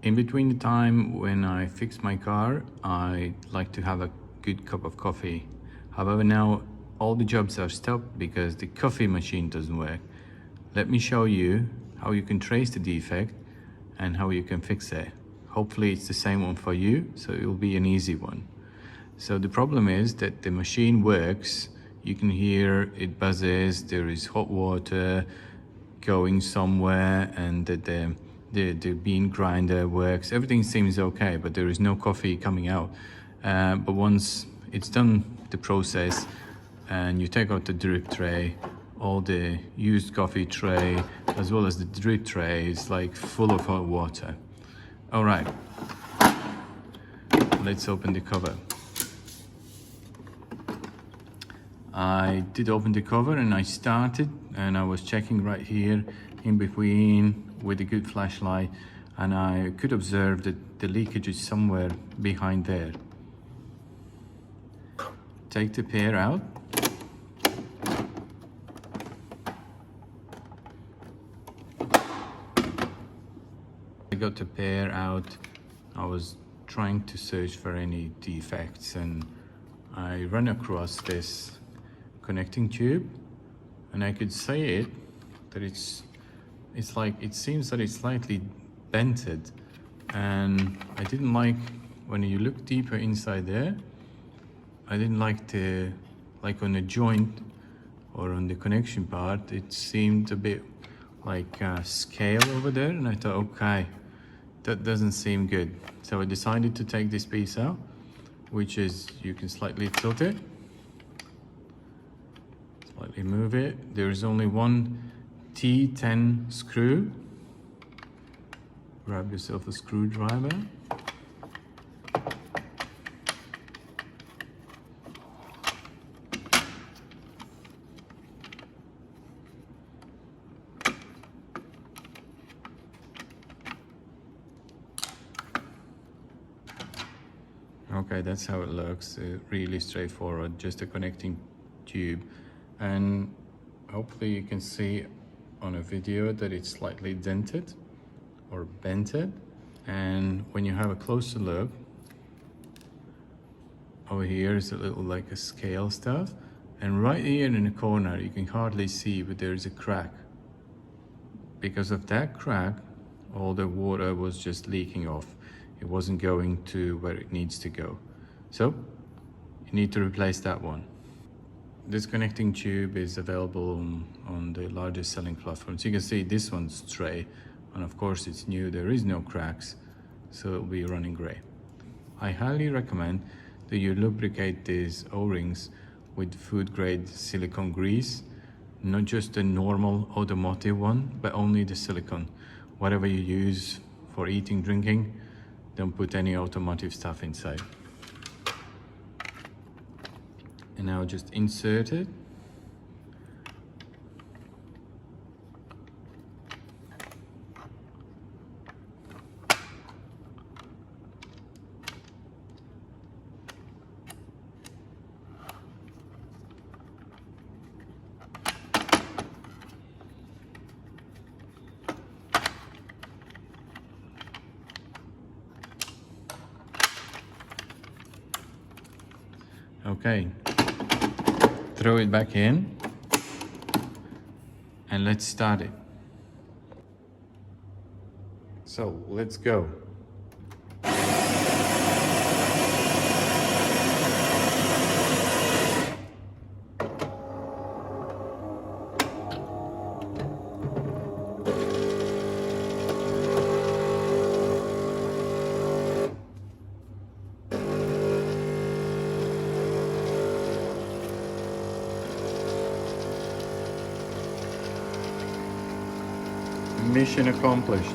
In between the time when I fix my car, I like to have a good cup of coffee. However, now all the jobs are stopped because the coffee machine doesn't work. Let me show you how you can trace the defect and how you can fix it. Hopefully it's the same one for you, so it will be an easy one. So the problem is that the machine works. You can hear it buzzes, there is hot water going somewhere, and that the bean grinder works. Everything seems okay, but there is no coffee coming out. But once it's done the process and you take out the drip tray, all the used coffee tray as well as the drip tray is like full of hot water. All right, let's open the cover. I did open the cover and I started, and I was checking right here in between with a good flashlight, and I could observe that the leakage is somewhere behind there. Take the pair out. I got the pair out. I was trying to search for any defects, and I ran across this connecting tube, and I could say it that it's like, it seems that it's slightly bented, and I didn't like, when you look deeper inside there, I didn't like the, like on the joint or on the connection part, it seemed a bit like a scale over there, and I thought, okay, that doesn't seem good. So I decided to take this piece out, which is, you can slightly tilt it, slightly move it. There is only one T10 screw. Grab yourself a screwdriver. Okay, that's how it looks. Really straightforward, just a connecting tube. And hopefully you can see on a video that it's slightly dented or bented. And when you have a closer look, over here is a little like a scale stuff. And right here in the corner, you can hardly see, but there is a crack. Because of that crack, all the water was just leaking off. It wasn't going to where it needs to go. So you need to replace that one. This connecting tube is available on the largest selling platforms. You can see this one's straight, and of course it's new, there is no cracks, so it'll be running great. I highly recommend that you lubricate these O-rings with food grade silicone grease, not just the normal automotive one, but only the silicone. Whatever you use for eating, drinking, don't put any automotive stuff inside. And now just insert it. Okay, throw it back in and let's start it. So let's go. Mission accomplished.